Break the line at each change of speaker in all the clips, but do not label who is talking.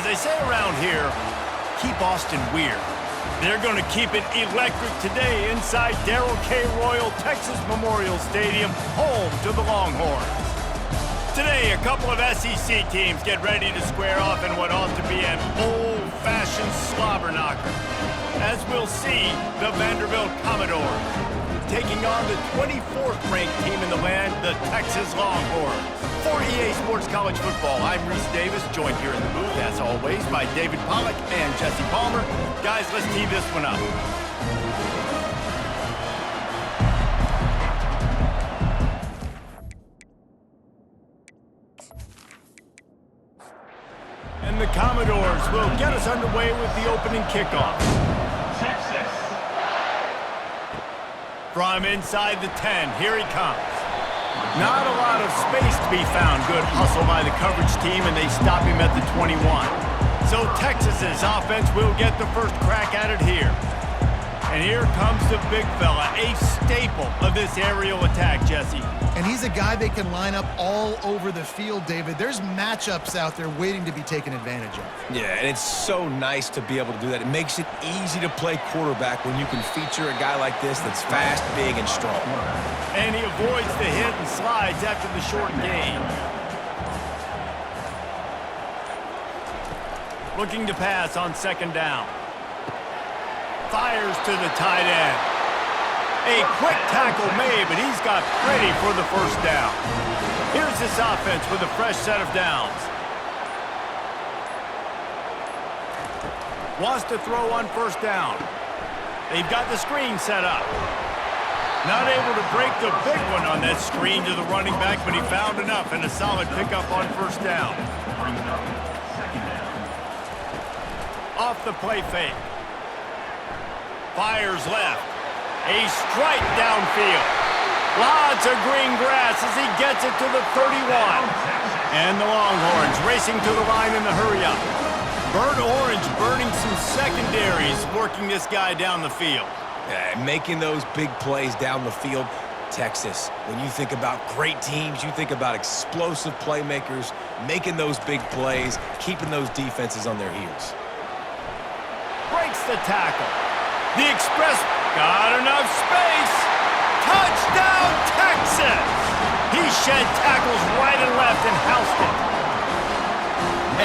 As they say around here, keep Austin weird. They're going to keep it electric today inside Darrell K. Royal Texas Memorial Stadium, home to the Longhorns. Today, a couple of SEC teams get ready to square off in what ought to be an old-fashioned slobber knocker. As we'll see, the Vanderbilt Commodores taking on the 24th-ranked team in the land, the Texas Longhorns. For EA Sports College Football, I'm Reese Davis, joined here in the booth, as always, by David Pollack and Jesse Palmer. Guys, let's tee this one up. And the Commodores will get us underway with the opening kickoff.
Texas.
From inside the 10, here he comes. Not a lot of space to be found. Good hustle by the coverage team, and they stop him at the 21. So Texas's offense will get the first crack at it here. And here comes the big fella, a staple of this aerial attack, Jesse.
And he's a guy they can line up all over the field, David. There's matchups out there waiting to be taken advantage of.
Yeah, and it's so nice to be able to do that. It makes it easy to play quarterback when you can feature a guy like this that's fast, big, and strong.
And he avoids the hit and slides after the short gain. Looking to pass on second down. Fires to the tight end. A quick tackle made, but he's got pretty for the first down. Here's this offense with a fresh set of downs. Wants to throw on first down. They've got the screen set up. Not able to break the big one on that screen to the running back, but he found enough and a solid pickup on first down. Off the play fake. Fires left. A strike downfield. Lots of green grass as he gets it to the 31. And the Longhorns racing to the line in the hurry-up. Burnt orange burning some secondaries, working this guy down the field.
Yeah, making those big plays down the field. Texas, when you think about great teams, you think about explosive playmakers, making those big plays, keeping those defenses on their heels.
Breaks the tackle. The Express got enough space. Touchdown, Texas! He shed tackles right and left and housed it.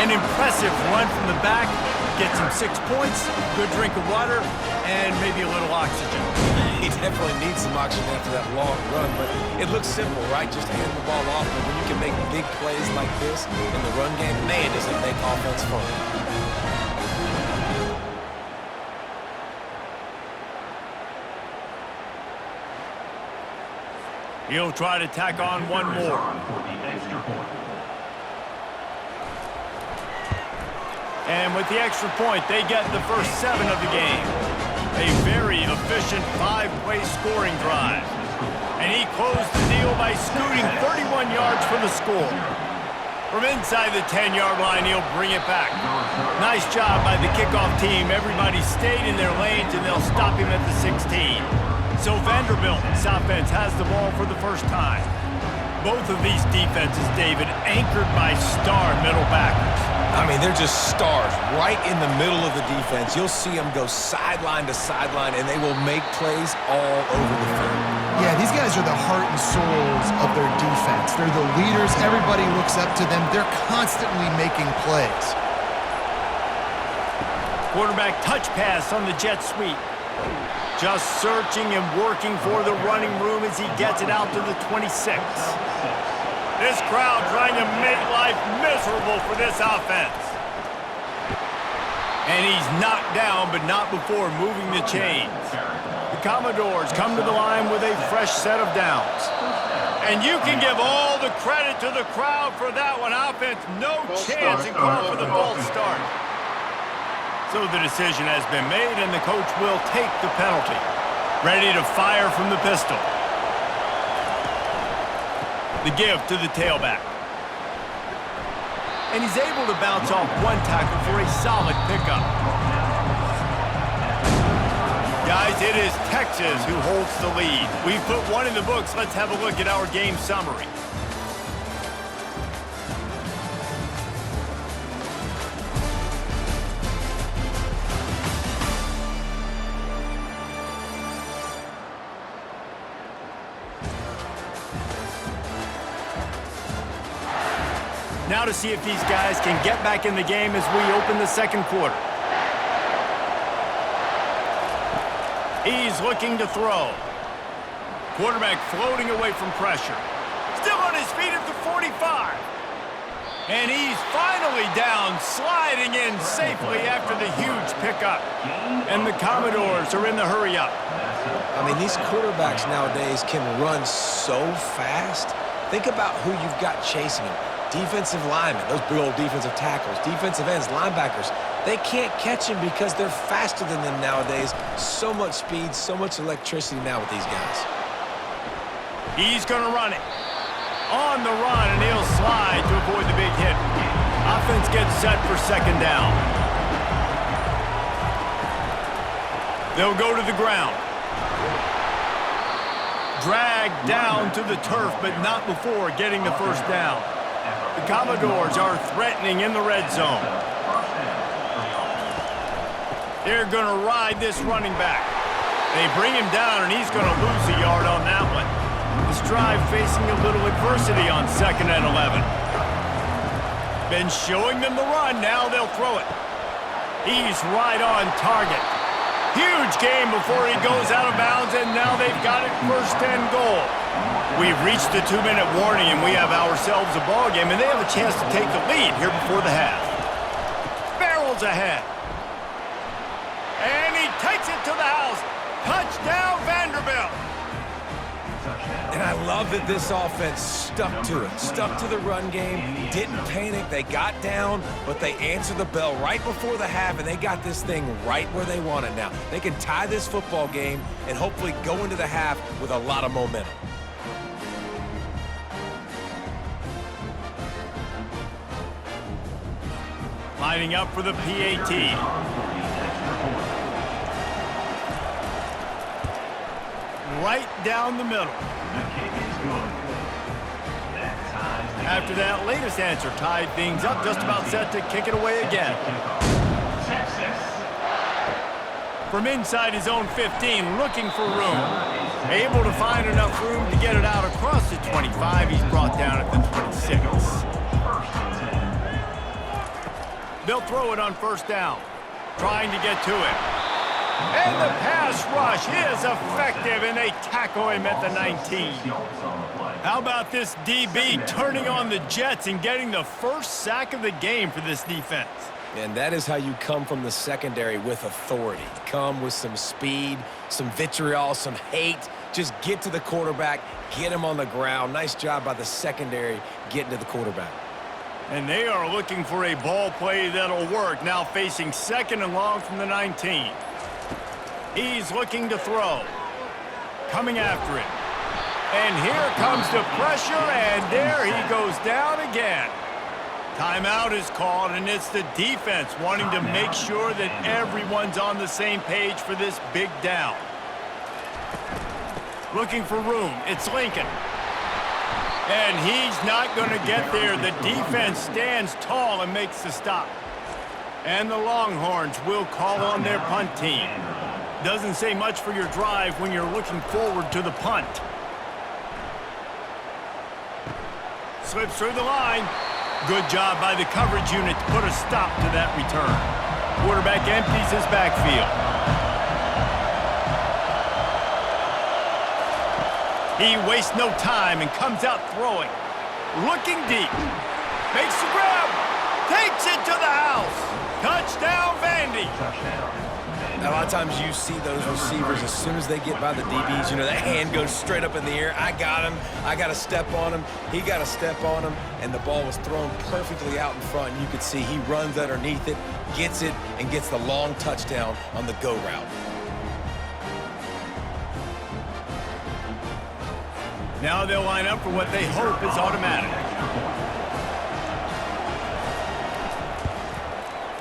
An impressive run from the back. Gets him 6 points, good drink of water, and maybe a little oxygen.
He definitely needs some oxygen after that long run, but it looks simple, right? Just hand the ball off, but when you can make big plays like this in the run game, man, does it make offense fun.
He'll try to tack on one more. And with the extra point, they get the first 7 of the game. A very efficient 5-play scoring drive. And he closed the deal by scooting 31 yards for the score. From inside the 10-yard line, he'll bring it back. Nice job by the kickoff team. Everybody stayed in their lanes, and they'll stop him at the 16. So Vanderbilt's offense has the ball for the first time. Both of these defenses, David, anchored by star middle backers.
I mean, they're just stars right in the middle of the defense. You'll see them go sideline to sideline, and they will make plays all over the field.
Yeah, these guys are the heart and souls of their defense. They're the leaders. Everybody looks up to them. They're constantly making plays. Quarterback touch pass on the jet sweep. Just searching and working for the running room as he gets it out to the 26.
This crowd trying to make life miserable for this offense. And he's knocked down, but not before moving the chains. The Commodores come to the line with a fresh set of downs. And you can give all the credit to the crowd for that one. Offense, no chance, and call for the false start. So the decision has been made, and the coach will take the penalty. Ready to fire from the pistol. The give to the tailback. And he's able to bounce off one tackle for a solid pickup. Guys, it is Texas who holds the lead. We've put one in the books. Let's have a look at our game summary.
Now to see if these guys can get back in the game as we open the second quarter. He's looking to throw. Quarterback floating away from pressure. Still on his feet at the 45. And he's finally down, sliding in safely after the huge pickup. And the Commodores are in the hurry-up.
I mean, these quarterbacks nowadays can run so fast. Think about who you've got chasing them. Defensive linemen, those big old defensive tackles, defensive ends, linebackers. They can't catch him because they're faster than them nowadays. So much speed, so much electricity now with these guys.
He's going to run it. On the run, and he'll slide to avoid the big hit. Offense gets set for second down. They'll go to the ground. Dragged down to the turf, but not before getting the first down. The Commodores are threatening in the red zone. They're going to ride this running back. They bring him down, and he's going to lose a yard on that one. This drive facing a little adversity on 2nd and 11. Been showing them the run. Now they'll throw it. He's right on target. Huge game before he goes out of bounds, and now they've got it 1st and goal. We've reached the 2-minute warning, and we have ourselves a ball game, and they have a chance to take the lead here before the half. Barrels ahead. And he takes it to the house. Touchdown, Vanderbilt.
And I love that this offense stuck to it, stuck to the run game, didn't panic. They got down, but they answered the bell right before the half, and they got this thing right where they want it now. They can tie this football game and hopefully go into the half with a lot of momentum.
Lining up for the PAT. Right down the middle. After that latest answer tied things up, just about set to kick it away again. From inside his own 15, looking for room. Able to find enough room to get it out across the 25. He's brought down at the 26. They'll throw it on 1st down. Trying to get to it. And the pass rush is effective, and they tackle him at the 19. How about this DB turning on the Jets and getting the first sack of the game for this defense?
And that is how you come from the secondary with authority. Come with some speed, some vitriol, some hate. Just get to the quarterback, get him on the ground. Nice job by the secondary getting to the quarterback.
And they are looking for a ball play that'll work. Now facing 2nd and long from the 19. He's looking to throw. Coming after it. And here comes the pressure, and there he goes down again. Timeout is called, and it's the defense wanting to make sure that everyone's on the same page for this big down. Looking for room. It's Lincoln. And he's not going to get there. The defense stands tall and makes the stop. And the Longhorns will call on their punt team. Doesn't say much for your drive when you're looking forward to the punt. Slips through the line. Good job by the coverage unit to put a stop to that return. Quarterback empties his backfield. He wastes no time and comes out throwing. Looking deep. Makes the grab. Takes it to the house. Touchdown, Vandy.
Now, a lot of times you see those receivers, as soon as they get by the DBs, you know, that hand goes straight up in the air. I got him. I got to step on him. He got to step on him. And the ball was thrown perfectly out in front. You could see he runs underneath it, gets it, and gets the long touchdown on the go route.
Now they'll line up for what they hope is automatic.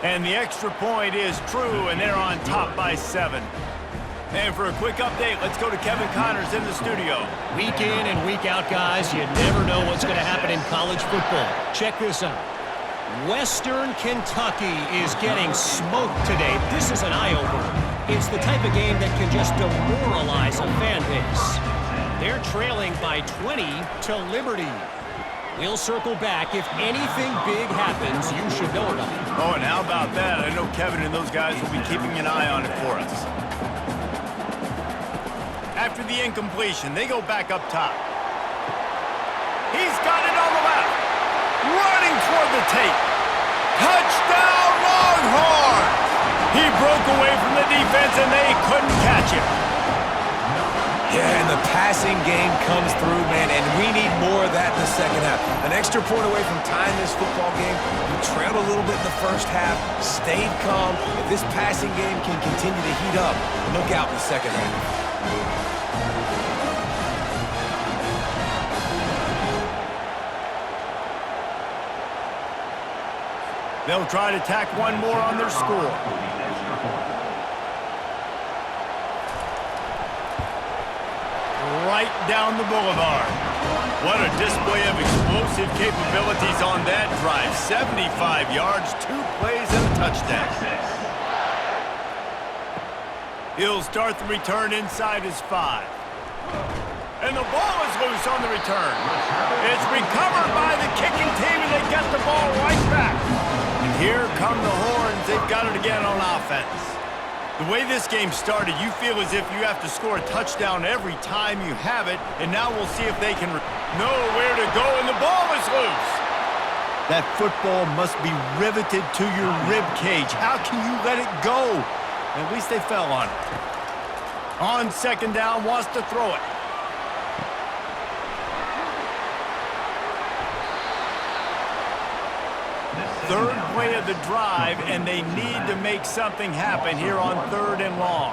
And the extra point is true, and they're on top by 7. And for a quick update, let's go to Kevin Connors in the studio.
Week in and week out, guys, you never know what's going to happen in college football. Check this out. Western Kentucky is getting smoked today. This is an eye-opener. It's the type of game that can just demoralize a fan base. They're trailing by 20 to Liberty. We'll circle back. If anything big happens, you should know about it.
Oh, and how about that? I know Kevin and those guys will be keeping an eye on it for us. After the incompletion, they go back up top. He's got it on the left. Running toward the tape. Touchdown, Longhorns! He broke away from the defense, and they couldn't catch him.
Yeah, and the passing game comes through, man, and we need more of that in the second half. An extra point away from tying this football game. You trailed a little bit in the first half, stayed calm. If this passing game can continue to heat up, look out in the second half.
They'll try to tack one more on their score. Right down the boulevard. What a display of explosive capabilities on that drive. 75 yards, 2 plays, and a touchdown. He'll start the return inside his 5. And the ball is loose on the return. It's recovered by the kicking team, and they get the ball right back. And here come the Horns. They've got it again on offense. The way this game started, you feel as if you have to score a touchdown every time you have it, and now we'll see if they can know where to go, and the ball is loose. That football must be riveted to your rib cage. How can you let it go? At least they fell on it. On second down, wants to throw it. Third play of the drive, and they need to make something happen here on 3rd and long.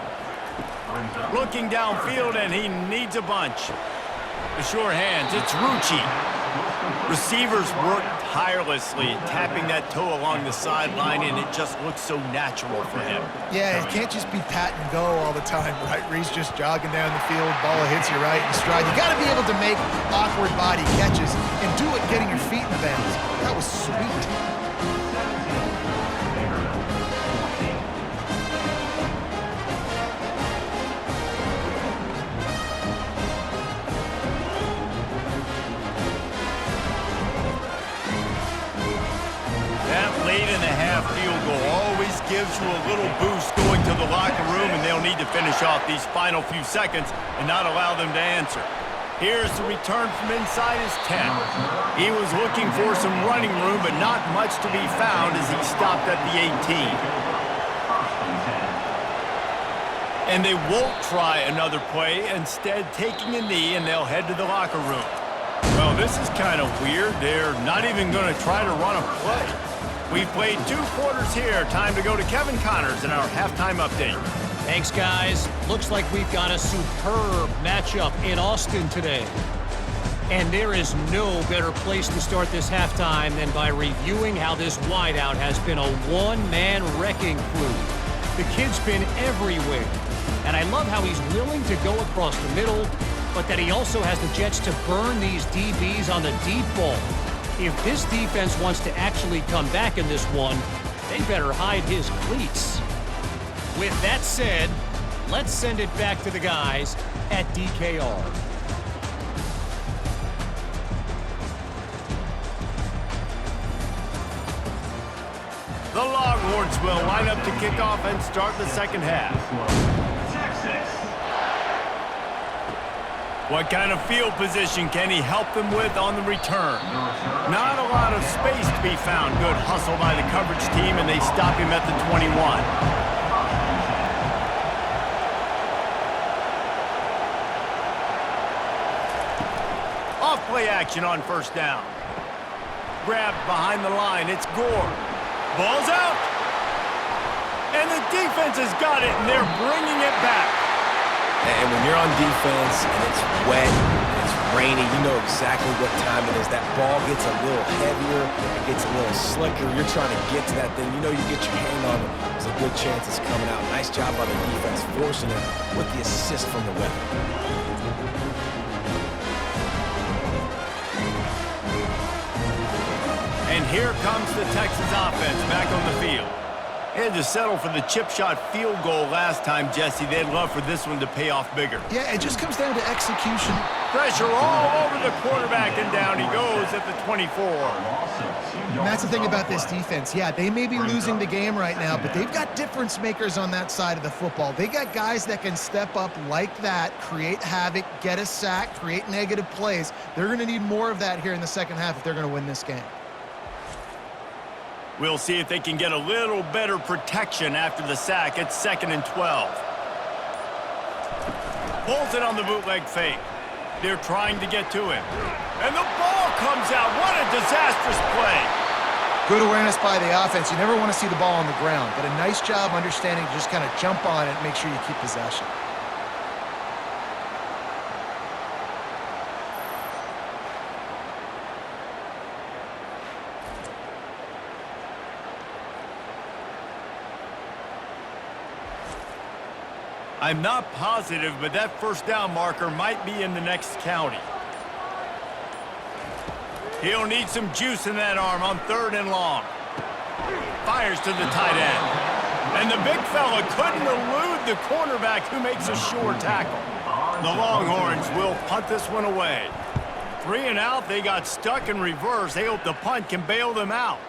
Looking downfield, and he needs a bunch. The sure hands, it's Rucci. Receivers work tirelessly, tapping that toe along the sideline, and it just looks so natural for him.
Yeah, it can't just be pat and go all the time, right? Where he's just jogging down the field, ball hits you right in stride. You got to be able to make awkward body catches and do it getting your feet in the bounds. That was sweet.
Field goal always gives you a little boost going to the locker room, and they'll need to finish off these final few seconds and not allow them to answer. Here's the return from inside his 10. He was looking for some running room, but not much to be found as he stopped at the 18. And they won't try another play, instead taking a knee, and they'll head to the locker room. Well, this is kind of weird. They're not even going to try to run a play. We've played 2 quarters here. Time to go to Kevin Connors in our halftime update.
Thanks, guys. Looks like we've got a superb matchup in Austin today. And there is no better place to start this halftime than by reviewing how this wideout has been a one-man wrecking crew. The kid's been everywhere. And I love how he's willing to go across the middle, but that he also has the jets to burn these DBs on the deep ball. If this defense wants to actually come back in this one, they better hide his cleats. With that said, let's send it back to the guys at DKR.
The Longhorns will line up to kick off and start the second half. What kind of field position can he help them with on the return? Not a lot of space to be found. Good hustle by the coverage team, and they stop him at the 21. Off play action on first down. Grabbed behind the line. It's Gore. Ball's out. And the defense has got it, and they're bringing it back.
And when you're on defense and it's wet and it's rainy, you know exactly what time it is. That ball gets a little heavier, it gets a little slicker. You're trying to get to that thing. You know you get your hand on it. There's a good chance it's coming out. Nice job by the defense forcing it with the assist from the weather.
And here comes the Texas offense back on the field. They had to settle for the chip shot field goal last time, Jesse. They'd love for this one to pay off bigger.
Yeah, it just comes down to execution.
pressure all over the quarterback, and down he goes at the 24.
And that's the thing about this defense. Yeah, they may be losing the game right now, but they've got difference makers on that side of the football. They got guys that can step up like that, create havoc, get a sack, create negative plays. They're going to need more of that here in the second half if they're going to win this game.
We'll see if they can get a little better protection after the sack. It's 2nd and 12. Pulls it on the bootleg fake. They're trying to get to him. And the ball comes out. What a disastrous play.
Good awareness by the offense. You never want to see the ball on the ground, but a nice job understanding to just kind of jump on it and make sure you keep possession.
I'm not positive, but that first down marker might be in the next county. He'll need some juice in that arm on 3rd and long. Fires to the tight end. And the big fella couldn't elude the cornerback who makes a sure tackle. The Longhorns will punt this one away. 3 and out, they got stuck in reverse. They hope the punt can bail them out.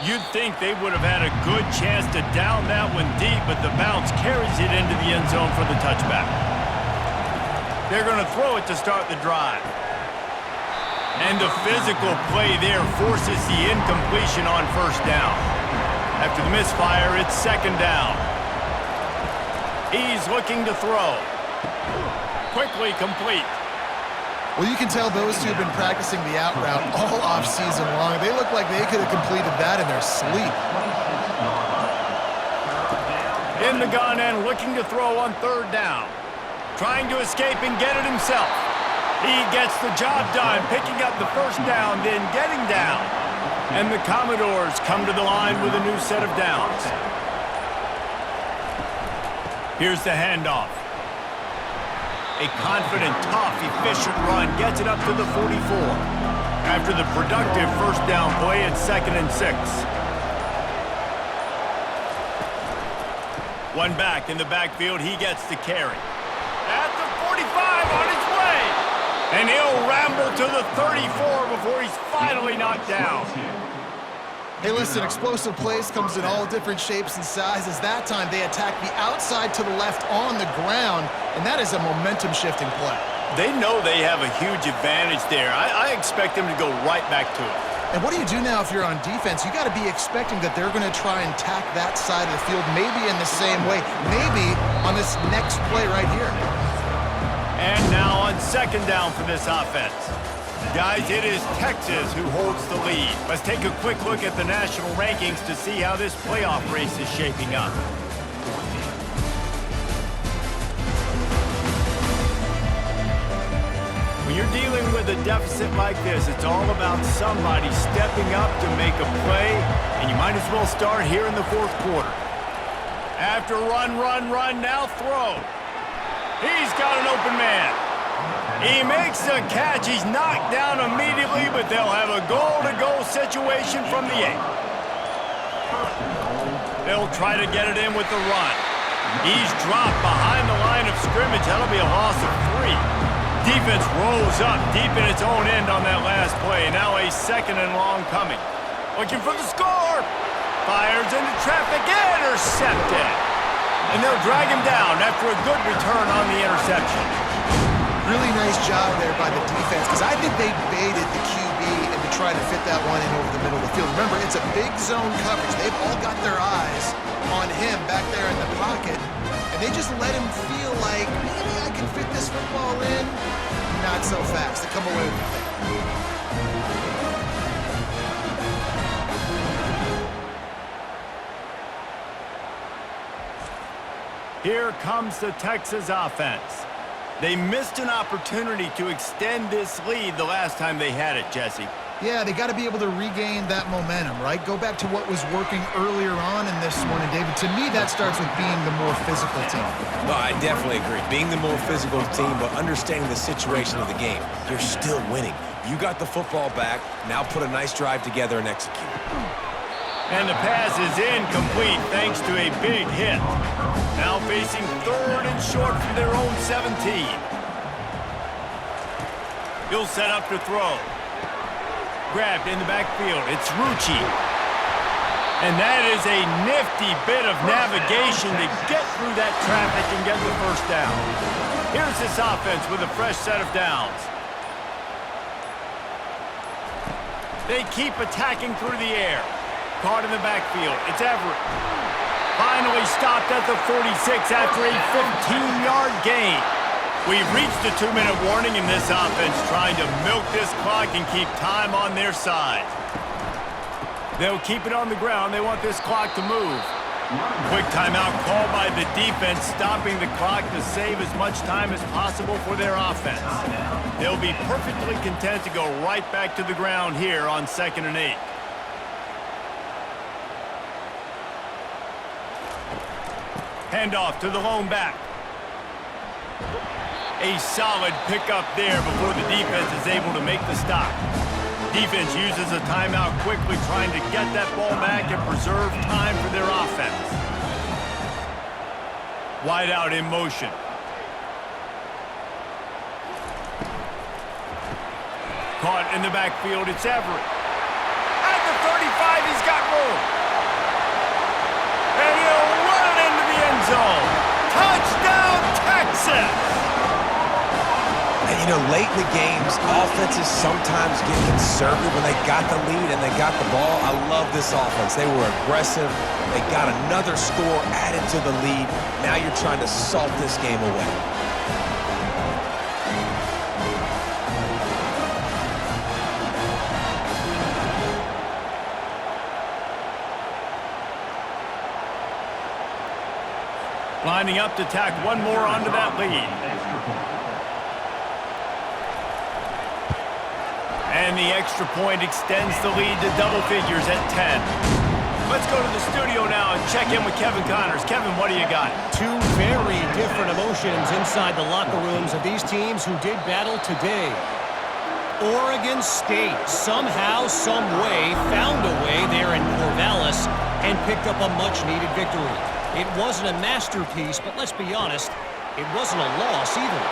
You'd think they would have had a good chance to down that one deep, but the bounce carries it into the end zone for the touchback. They're going to throw it to start the drive. And the physical play there forces the incompletion on 1st down. After the misfire, it's 2nd down. He's looking to throw. Quickly complete.
Well, you can tell those two have been practicing the out route all off-season long. They look like they could have completed that in their sleep.
In the gun and looking to throw on 3rd down. Trying to escape and get it himself. He gets the job done, picking up the 1st down, then getting down. And the Commodores come to the line with a new set of downs. Here's the handoff. A confident, tough, efficient run gets it up to the 44. After the productive 1st down play, it's 2nd and 6. One back in the backfield, he gets the carry. At the 45 on his way. And he'll ramble to the 34 before he's finally knocked down.
Hey, listen, explosive plays comes in all different shapes and sizes. That time, they attack the outside to the left on the ground, and that is a momentum-shifting play.
They know they have a huge advantage there. I expect them to go right back to it.
And what do you do now if you're on defense? You got to be expecting that they're going to try and tack that side of the field, maybe in the same way, maybe on this next play right here.
And now on 2nd down for this offense. Guys, it is Texas who holds the lead. Let's take a quick look at the national rankings to see how this playoff race is shaping up. When you're dealing with a deficit like this, it's all about somebody stepping up to make a play, and you might as well start here in the 4th quarter. After run, now throw. He's got an open man. He makes the catch. He's knocked down immediately, but they'll have a goal-to-goal situation from the 8. They'll try to get it in with the run. He's dropped behind the line of scrimmage. That'll be a loss of 3. Defense rolls up deep in its own end on that last play. Now a 2nd and long coming. Looking for the score. Fires into traffic. Intercepted. And they'll drag him down after a good return on the interception.
Really nice job there by the defense, because I think they baited the QB and to try to fit that one in over the middle of the field. Remember, it's a big zone coverage. They've all got their eyes on him back there in the pocket, and they just let him feel like, maybe I can fit this football in. Not so fast. They come away with it.
Here comes the Texas offense. They missed an opportunity to extend this lead the last time they had it, Jesse.
Yeah, they got to be able to regain that momentum, right? Go back to what was working earlier on in this one. And, David, to me, that starts with being the more physical team.
No, I definitely agree. Being the more physical team, but understanding the situation of the game. You're still winning. You got the football back. Now put a nice drive together and execute.
And the pass is incomplete thanks to a big hit. Now facing 3rd and short from their own 17. He'll set up to throw. Grabbed in the backfield. It's Rucci. And that is a nifty bit of navigation to get through that traffic and get the first down. Here's this offense with a fresh set of downs. They keep attacking through the air. Caught in the backfield. It's Everett. Finally stopped at the 46 after a 15-yard gain. We've reached the 2-minute warning in this offense, trying to milk this clock and keep time on their side. They'll keep it on the ground. They want this clock to move. Quick timeout called by the defense, stopping the clock to save as much time as possible for their offense. They'll be perfectly content to go right back to the ground here on 2nd and 8. Handoff to the lone back. A solid pickup there before the defense is able to make the stop. Defense uses a timeout quickly, trying to get that ball back and preserve time for their offense. Wide out in motion. Caught in the backfield, it's Everett. At the 35, he's got room. And he'll run it into the end zone. Touchdown, Texas!
And, you know, late in the games, offenses sometimes get conservative when they got the lead and they got the ball. I love this offense. They were aggressive. They got another score added to the lead. Now you're trying to salt this game away.
Lining up to tack one more onto that lead. And the extra point extends the lead to double figures at 10. Let's go to the studio now and check in with Kevin Connors. Kevin, what do you got?
Two very different emotions inside the locker rooms of these teams who did battle today. Oregon State somehow, some way, found a way there in Corvallis and picked up a much-needed victory. It wasn't a masterpiece, but let's be honest, it wasn't a loss either.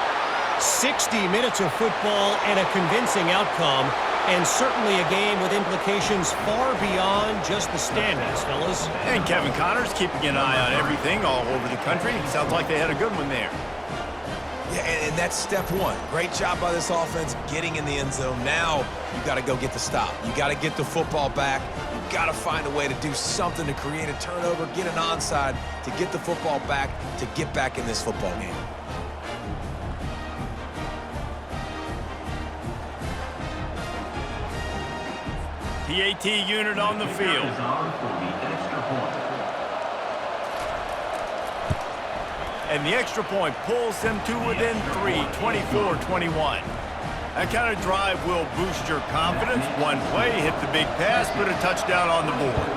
60 minutes of football and a convincing outcome, and certainly a game with implications far beyond just the standings, fellas.
And Kevin Connors keeping an eye on everything all over the country. Sounds like they had a good one there.
Yeah, and that's step one. Great job by this offense getting in the end zone. Now you got to go get the stop. You got to get the football back. You got to find a way to do something to create a turnover, get an onside, to get the football back, to get back in this football game.
PAT unit on the field. And the extra point pulls them to within 3, 24-21. That kind of drive will boost your confidence. One play, hit the big pass, put a touchdown on the board.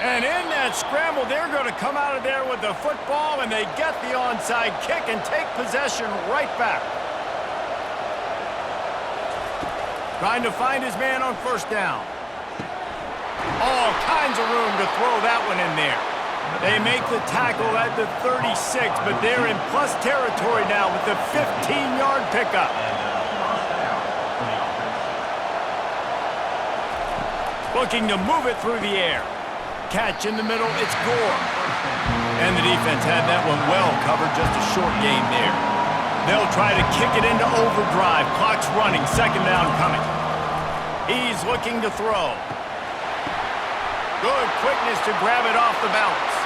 And in that scramble, they're going to come out of there with the football, and they get the onside kick and take possession right back. Trying to find his man on first down. All kinds of room to throw that one in there. They make the tackle at the 36, but they're in plus territory now with the 15-yard pickup. Looking to move it through the air. Catch in the middle, it's Gore. And the defense had that one well covered, just a short gain there. They'll try to kick it into overdrive. Clock's running, second down coming. He's looking to throw. Good quickness to grab it off the bounce.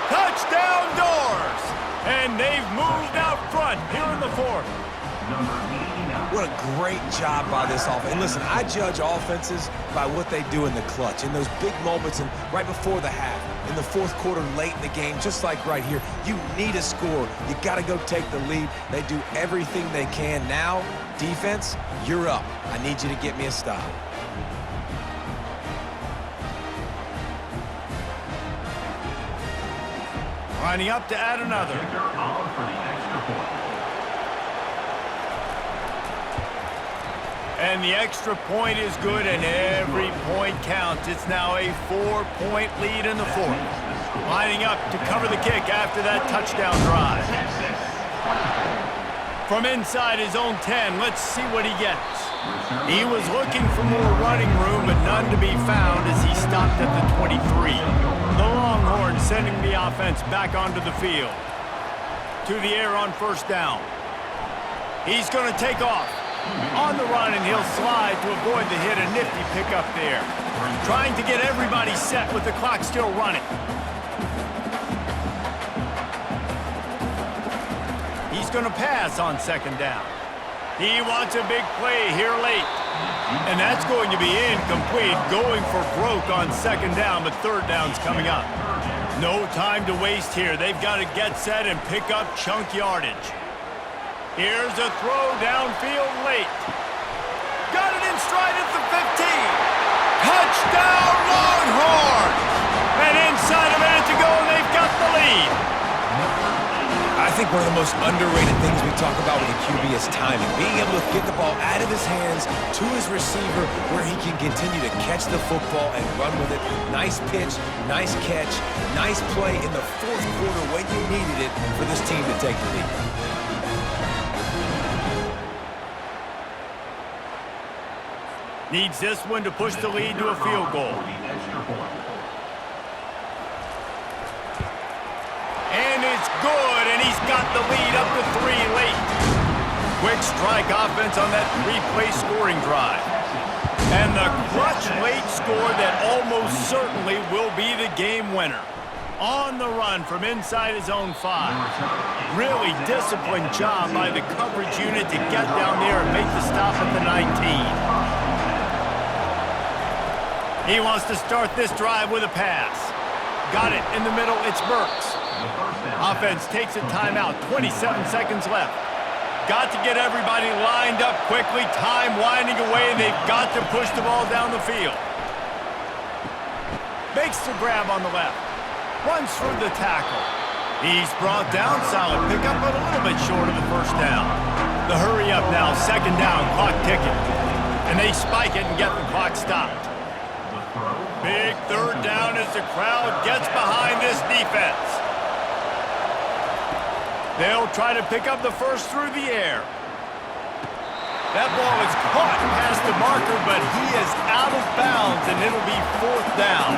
Touchdown Doors! And they've moved out front here in the fourth.
What a great job by this offense. And listen, I judge offenses by what they do in the clutch, in those big moments and right before the half, in the fourth quarter, late in the game, just like right here. You need a score. You got to go take the lead. They do everything they can. Now, defense, you're up. I need you to get me a stop.
Lining up to add another. And the extra point is good, and every point counts. It's now a 4-point lead in the fourth. Lining up to cover the kick after that touchdown drive. From inside his own 10, let's see what he gets. He was looking for more running room, but none to be found as he stopped at the 23. The Longhorns sending the offense back onto the field. To the air on first down. He's going to take off. On the run, and he'll slide to avoid the hit. A nifty pickup there. Trying to get everybody set with the clock still running. He's going to pass on second down. He wants a big play here late. And that's going to be incomplete, going for broke on second down, but third down's coming up. No time to waste here. They've got to get set and pick up chunk yardage. Here's a throw downfield late. Got it in stride at the 15. Touchdown Longhorns! And inside a minute to go, and they've got the lead.
I think one of the most underrated things we talk about with a QB is timing. Being able to get the ball out of his hands to his receiver where he can continue to catch the football and run with it. Nice pitch, nice catch, nice play in the fourth quarter when you needed it for this team to take the lead.
Needs this one to push the lead to a field goal. And it's good, and he's got the lead up to 3 late. Quick strike offense on that 3-play scoring drive. And the clutch late score that almost certainly will be the game winner. On the run from inside his own 5. Really disciplined job by the coverage unit to get down there and make the stop at the 19. He wants to start this drive with a pass. Got it in the middle, it's Burks. Offense takes a timeout, 27 seconds left. Got to get everybody lined up quickly, time winding away, and they've got to push the ball down the field. Makes the grab on the left. Runs through the tackle. He's brought down, solid pickup, but a little bit short of the first down. The hurry up now, second down, clock ticking. And they spike it and get the clock stopped. Big third down as the crowd gets behind this defense. They'll try to pick up the first through the air. That ball is caught past the marker, but he is out of bounds, and it'll be fourth down.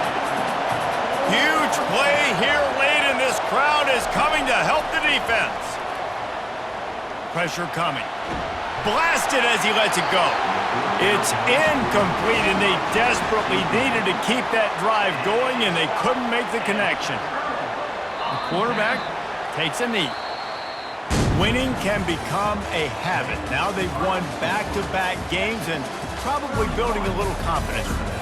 Huge play here late, and this crowd is coming to help the defense. Pressure coming. Blasted as he lets it go. It's incomplete, and they desperately needed to keep that drive going, and they couldn't make the connection. The quarterback takes a knee. Winning can become a habit. Now they've won back-to-back games and probably building a little confidence from that.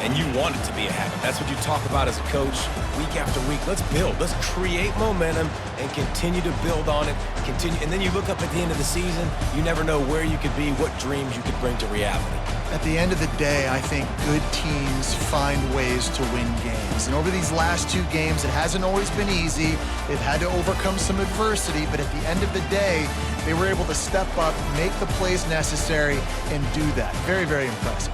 And you want it to be a habit. That's what you talk about as a coach week after week. Let's build. Let's create momentum and continue to build on it. And then you look up at the end of the season, you never know where you could be, what dreams you could bring to reality.
At the end of the day, I think good teams find ways to win games. And over these last 2 games, it hasn't always been easy. They've had to overcome some adversity, but at the end of the day, they were able to step up, make the plays necessary, and do that. Very, very impressive.